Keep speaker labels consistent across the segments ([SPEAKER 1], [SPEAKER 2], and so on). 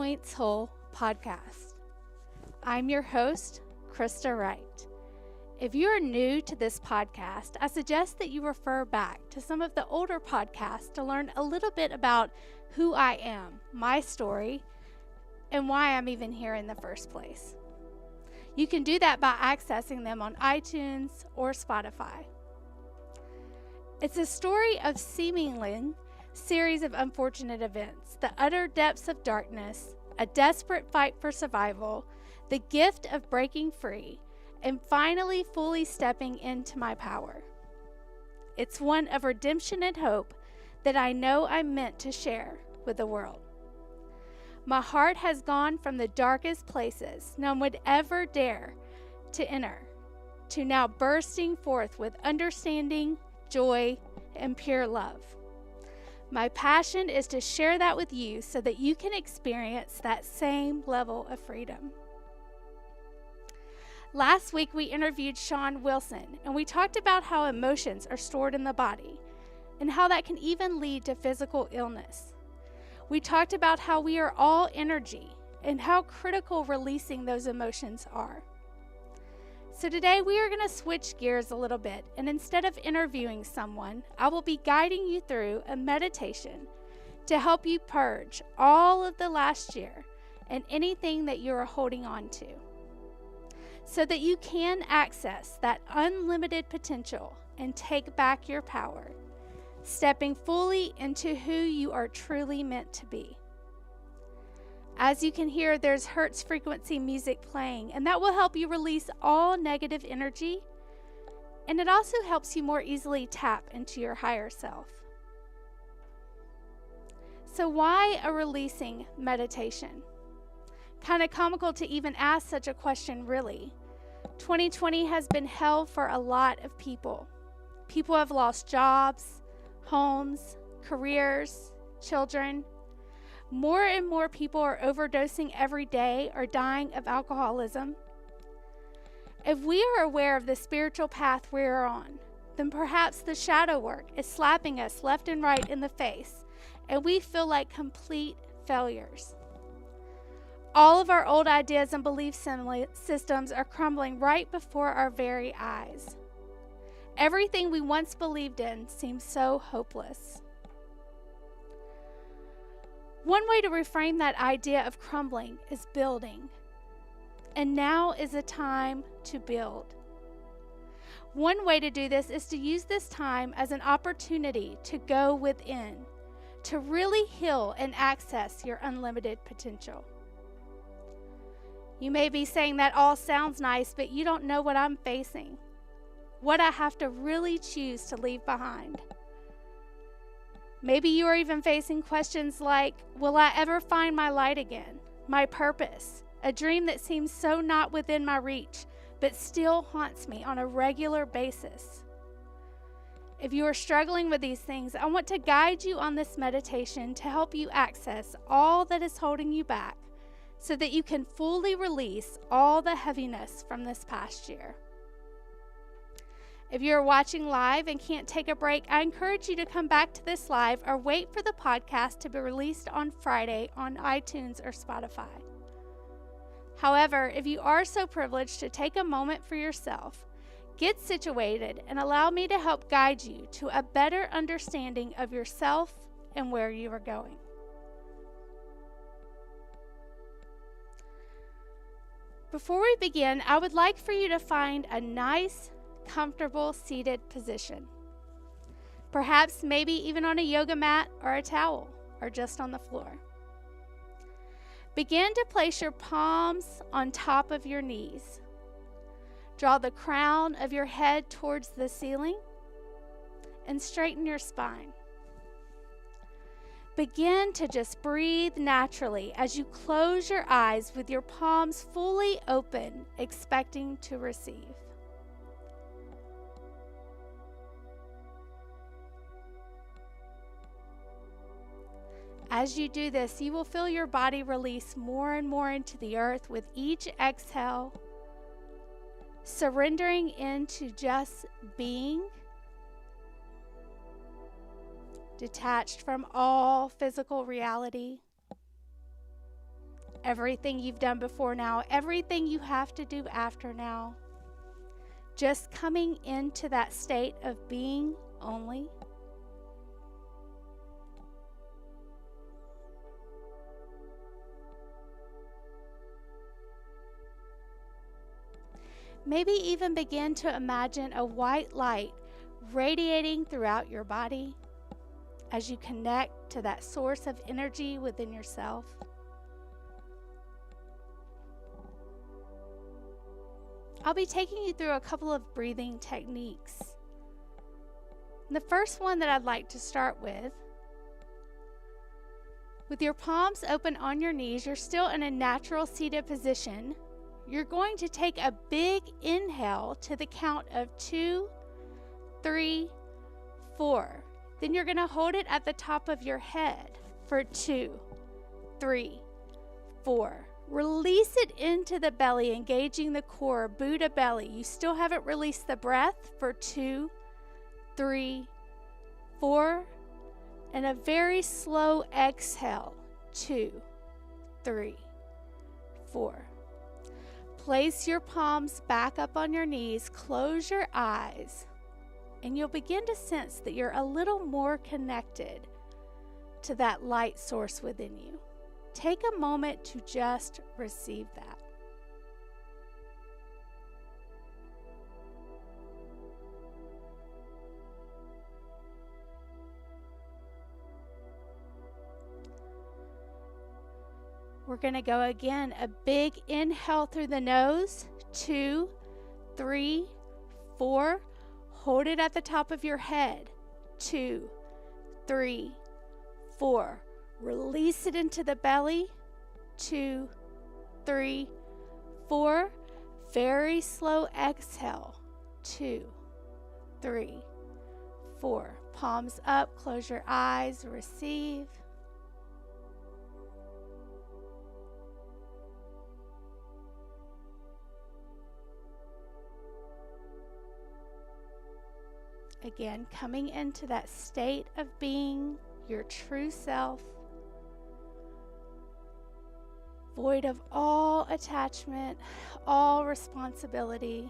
[SPEAKER 1] Allpointswhole podcast. I'm your host, Krista Wright. If you are new to this podcast, I suggest that you refer back to some of the older podcasts to learn a little bit about who I am, my story, and why I'm even here in the first place. You can do that by accessing them on iTunes or Spotify. It's a story of seemingly series of unfortunate events, the utter depths of darkness, a desperate fight for survival, the gift of breaking free, and finally fully stepping into my power. It's one of redemption and hope that I know I'm meant to share with the world. My heart has gone from the darkest places none would ever dare to enter, to now bursting forth with understanding, joy, and pure love. My passion is to share that with you so that you can experience that same level of freedom. Last week, we interviewed Sean Wilson, and we talked about how emotions are stored in the body and how that can even lead to physical illness. We talked about how we are all energy and how critical releasing those emotions are. So today we are going to switch gears a little bit, and instead of interviewing someone, I will be guiding you through a meditation to help you purge all of the last year and anything that you are holding on to, so that you can access that unlimited potential and take back your power, stepping fully into who you are truly meant to be. As you can hear, there's Hertz frequency music playing, and that will help you release all negative energy, and it also helps you more easily tap into your higher self. So why a releasing meditation? Kind of comical to even ask such a question, really. 2020 has been hell for a lot of people. People have lost jobs, homes, careers, children. More and more people are overdosing every day or dying of alcoholism. If we are aware of the spiritual path we are on, then perhaps the shadow work is slapping us left and right in the face, and we feel like complete failures. All of our old ideas and belief systems are crumbling right before our very eyes. Everything we once believed in seems so hopeless. One way to reframe that idea of crumbling is building. And now is a time to build. One way to do this is to use this time as an opportunity to go within, to really heal and access your unlimited potential. You may be saying that all sounds nice, but you don't know what I'm facing, what I have to really choose to leave behind. Maybe you are even facing questions like, will I ever find my light again, my purpose, a dream that seems so not within my reach, but still haunts me on a regular basis? If you are struggling with these things, I want to guide you on this meditation to help you access all that is holding you back so that you can fully release all the heaviness from this past year. If you're watching live and can't take a break, I encourage you to come back to this live or wait for the podcast to be released on Friday on iTunes or Spotify. However, if you are so privileged to take a moment for yourself, get situated and allow me to help guide you to a better understanding of yourself and where you are going. Before we begin, I would like for you to find a nice, comfortable seated position. Perhaps maybe even on a yoga mat or a towel or just on the floor. Begin to place your palms on top of your knees. Draw the crown of your head towards the ceiling and straighten your spine. Begin to just breathe naturally as you close your eyes with your palms fully open, expecting to receive. As you do this, you will feel your body release more and more into the earth with each exhale, surrendering into just being, detached from all physical reality. everything you've done before now, everything you have to do after now. Just coming into that state of being only. Maybe even begin to imagine a white light radiating throughout your body as you connect to that source of energy within yourself. I'll be taking you through a couple of breathing techniques. And the first one that I'd like to start with your palms open on your knees, you're still in a natural seated position. You're going to take a big inhale to the count of 2, 3, 4. Then you're going to hold it at the top of your head for 2, 3, 4. Release it into the belly, engaging the core, Buddha belly. You still haven't released the breath for 2, 3, 4. And a very slow exhale, 2, 3, 4. Place your palms back up on your knees, close your eyes, and you'll begin to sense that you're a little more connected to that light source within you. Take a moment to just receive that. We're going to go again. A big inhale through the nose. 2, 3, 4. Hold it at the top of your head. 2, 3, 4. Release it into the belly. 2, 3, 4. Very slow exhale. 2, 3, 4. Palms up. Close your eyes. Receive. Again, coming into that state of being your true self, void of all attachment, all responsibility.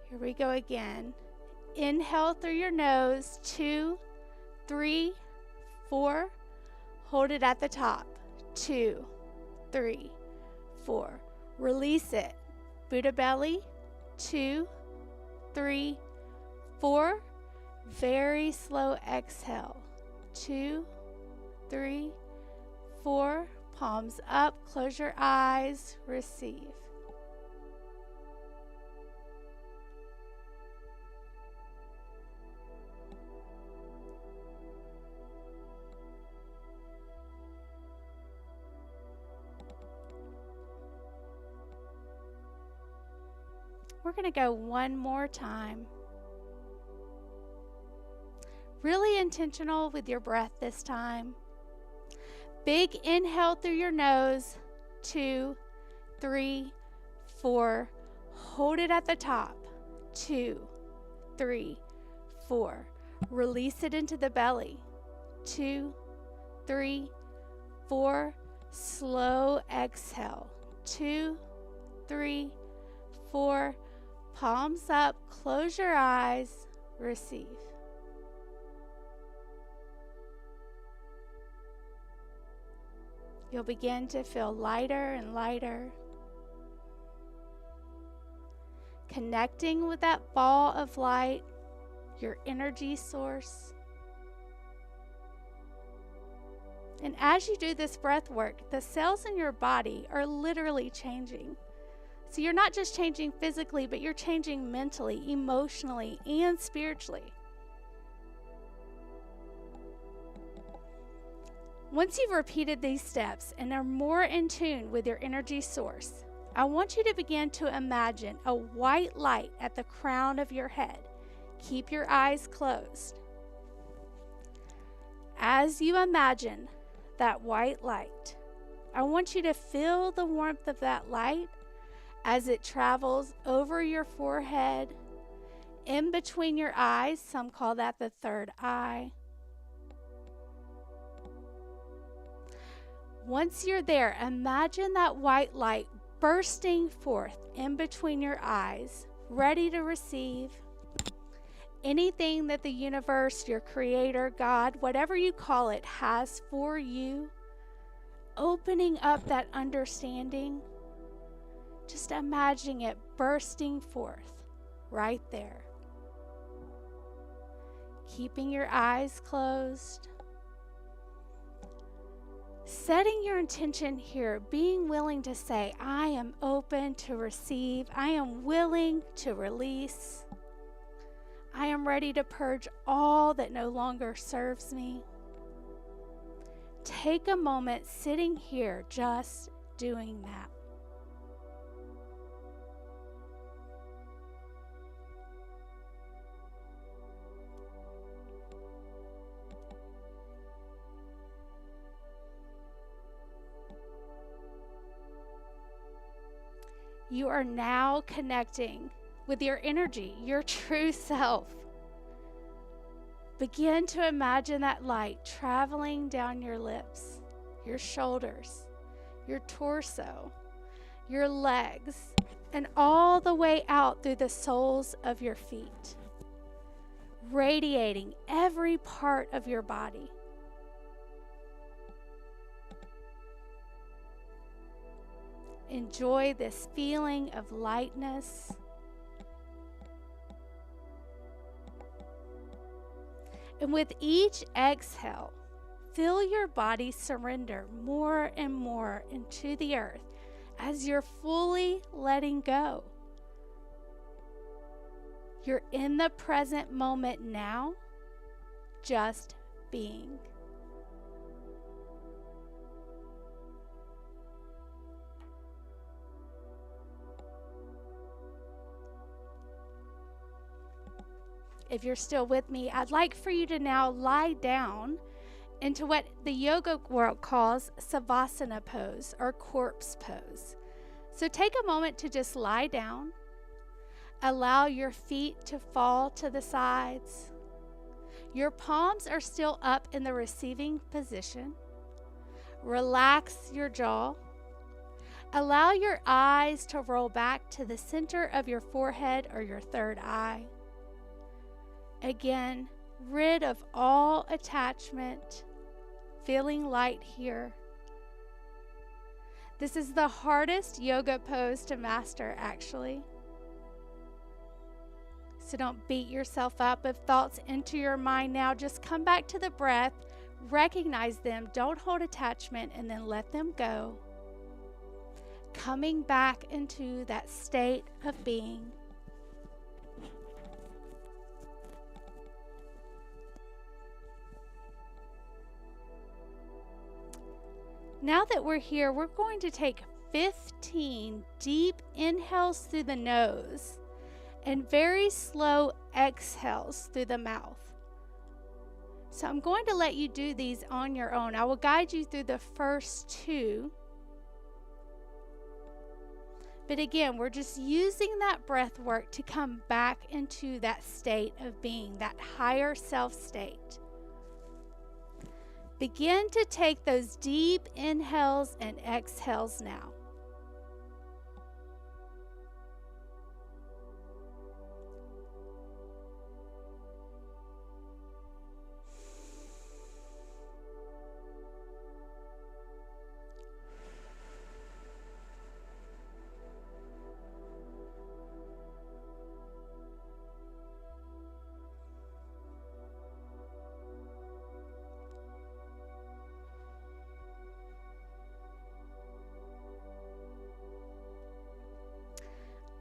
[SPEAKER 1] Here we go again. Inhale through your nose. 2, 3, 4. Hold it at the top. 2, 3, 4. Release it. Buddha belly. 2, 3, 4. Very slow exhale. 2, 3, 4. Palms up. Close your eyes. Receive. We're going to go one more time. Really intentional with your breath this time. Big inhale through your nose. 2, 3, 4. Hold it at the top. 2, 3, 4. Release it into the belly. 2, 3, 4. Slow exhale. 2, 3, 4. Palms up, close your eyes, receive. You'll begin to feel lighter and lighter, connecting with that ball of light, your energy source. And as you do this breath work, the cells in your body are literally changing. So you're not just changing physically, but you're changing mentally, emotionally, and spiritually. Once you've repeated these steps and are more in tune with your energy source, I want you to begin to imagine a white light at the crown of your head. Keep your eyes closed. As you imagine that white light, I want you to feel the warmth of that light as it travels over your forehead in between your eyes. Some call that the third eye. Once you're there, imagine that white light bursting forth in between your eyes, ready to receive anything that the universe, your creator, God, whatever you call it, has for you. Opening up that understanding, just imagining it bursting forth right there. Keeping your eyes closed. Setting your intention here, being willing to say, I am open to receive. I am willing to release. I am ready to purge all that no longer serves me. Take a moment sitting here just doing that. You are now connecting with your energy, your true self. Begin to imagine that light traveling down your lips, your shoulders, your torso, your legs, and all the way out through the soles of your feet, radiating every part of your body. Enjoy this feeling of lightness. And with each exhale, feel your body surrender more and more into the earth as you're fully letting go. You're in the present moment now, just being. If you're still with me, I'd like for you to now lie down into what the yoga world calls Savasana pose or corpse pose. So take a moment to just lie down. Allow your feet to fall to the sides. Your palms are still up in the receiving position. Relax your jaw. Allow your eyes to roll back to the center of your forehead or your third eye. Again, rid of all attachment, feeling light here. This is the hardest yoga pose to master, actually. So don't beat yourself up if thoughts enter your mind now. Just come back to the breath, recognize them, don't hold attachment, and then let them go. Coming back into that state of being. Now that we're here, we're going to take 15 deep inhales through the nose and very slow exhales through the mouth. So I'm going to let you do these on your own. I will guide you through the first two. But again, we're just using that breath work to come back into that state of being, that higher self state. Begin to take those deep inhales and exhales now.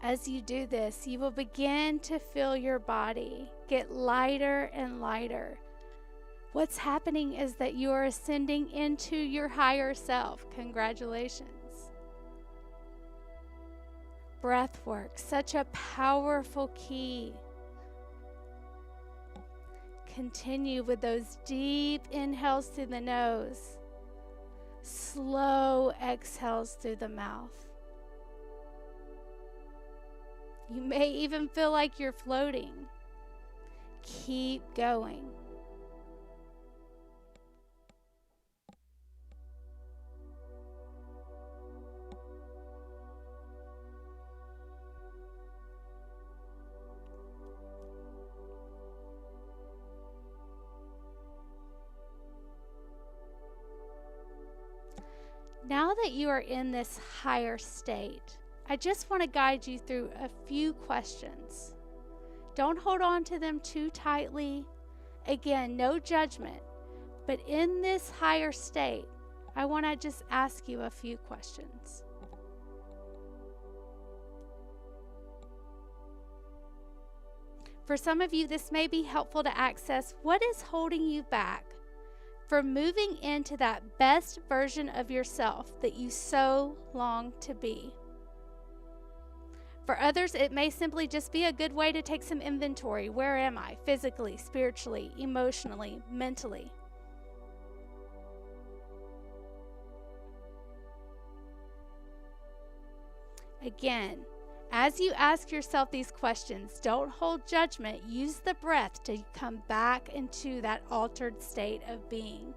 [SPEAKER 1] As you do this, you will begin to feel your body get lighter and lighter. What's happening is that you are ascending into your higher self. Congratulations. Breath work, such a powerful key. Continue with those deep inhales through the nose, slow exhales through the mouth. You may even feel like you're floating. keep going. Now that you are in this higher state, I just want to guide you through a few questions. Don't hold on to them too tightly. Again, no judgment. But in this higher state, I want to just ask you a few questions. For some of you, this may be helpful to access what is holding you back from moving into that best version of yourself that you so long to be. For others, it may simply just be a good way to take some inventory. Where am I? Physically, spiritually, emotionally, mentally. Again, as you ask yourself these questions, don't hold judgment. Use the breath to come back into that altered state of being.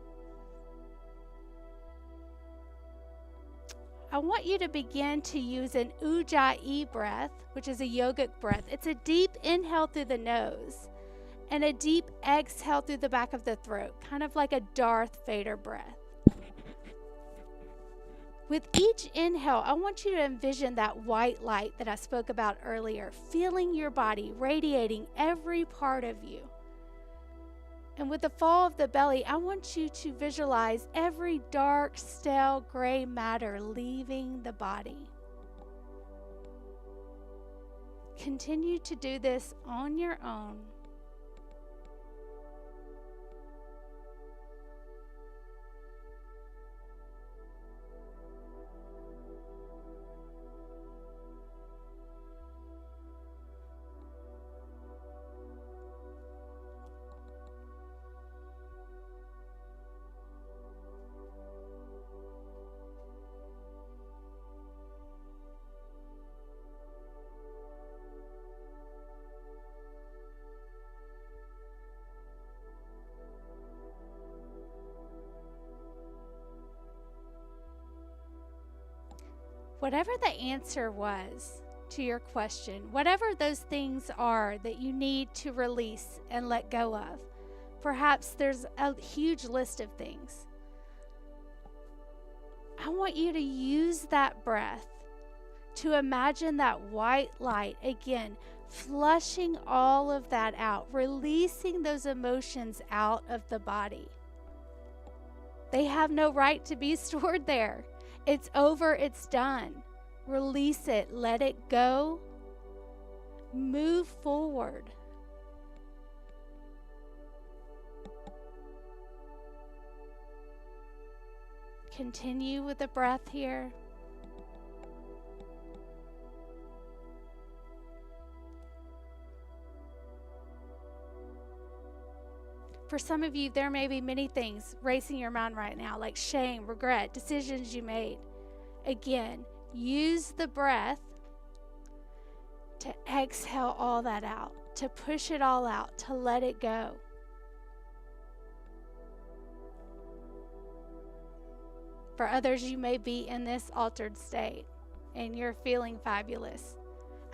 [SPEAKER 1] I want you to begin to use an ujjayi breath, which is a yogic breath. It's a deep inhale through the nose and a deep exhale through the back of the throat, kind of like a Darth Vader breath. With each inhale, I want you to envision that white light that I spoke about earlier, filling your body, radiating every part of you. And with the fall of the belly, I want you to visualize every dark, stale, gray matter leaving the body. Continue to do this on your own. Whatever the answer was to your question, whatever those things are that you need to release and let go of, perhaps there's a huge list of things. I want you to use that breath to imagine that white light again, flushing all of that out, releasing those emotions out of the body. They have no right to be stored there. It's over, it's done. Release it, let it go. Move forward. Continue with the breath here. For some of you, there may be many things racing your mind right now, like shame, regret, decisions you made. Again, use the breath to exhale all that out, to push it all out, to let it go. For others, you may be in this altered state and you're feeling fabulous.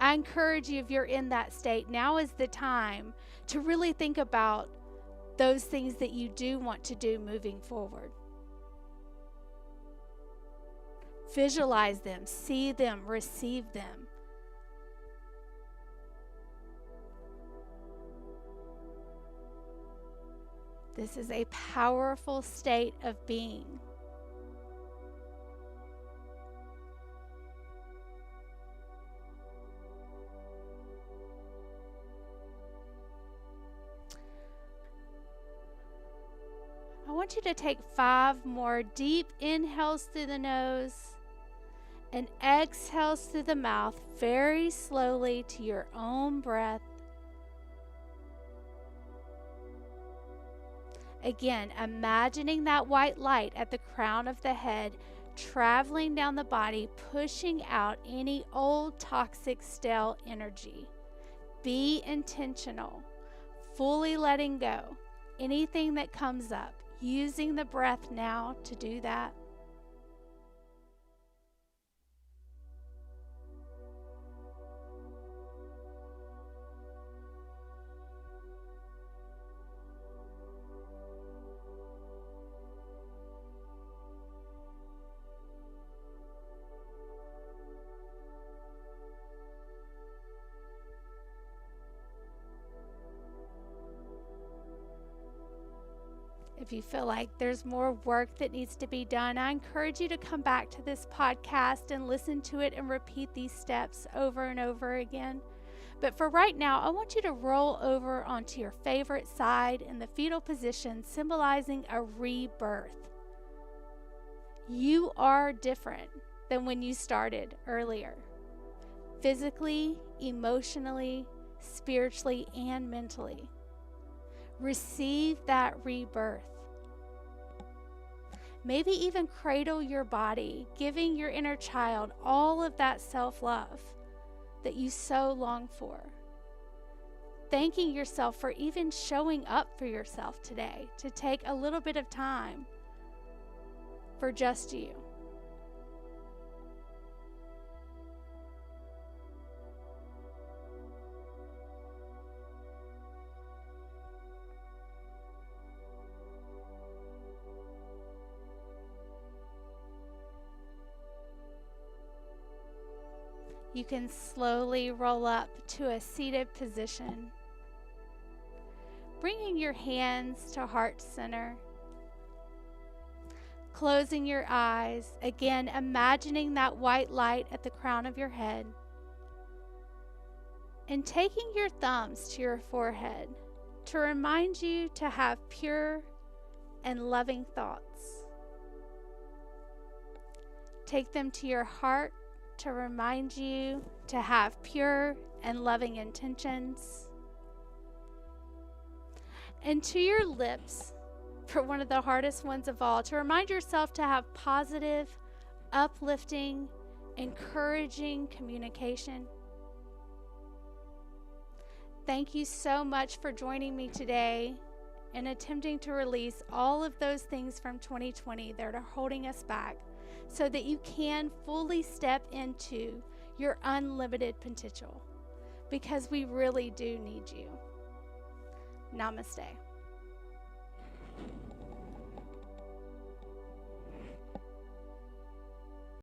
[SPEAKER 1] I encourage you, if you're in that state, now is the time to really think about those things that you do want to do moving forward. Visualize them, see them, receive them. This is a powerful state of being. I want you to take 5 more deep inhales through the nose and exhales through the mouth very slowly to your own breath. Again, imagining that white light at the crown of the head, traveling down the body, pushing out any old, toxic, stale energy. Be intentional. fully letting go anything that comes up, using the breath now to do that. If you feel like there's more work that needs to be done, I encourage you to come back to this podcast and listen to it and repeat these steps over and over again. But for right now, I want you to roll over onto your favorite side in the fetal position, symbolizing a rebirth. You are different than when you started earlier, physically, emotionally, spiritually, and mentally. Receive that rebirth. Maybe even cradle your body, giving your inner child all of that self-love that you so long for. Thanking yourself for even showing up for yourself today, to take a little bit of time for just you. You can slowly roll up to a seated position, bringing your hands to heart center, closing your eyes, again imagining that white light at the crown of your head, and taking your thumbs to your forehead to remind you to have pure and loving thoughts. Take them to your heart to remind you to have pure and loving intentions. And to your lips, for one of the hardest ones of all, to remind yourself to have positive, uplifting, encouraging communication. Thank you so much for joining me today in attempting to release all of those things from 2020 that are holding us back, so that you can fully step into your unlimited potential, because we really do need you. Namaste.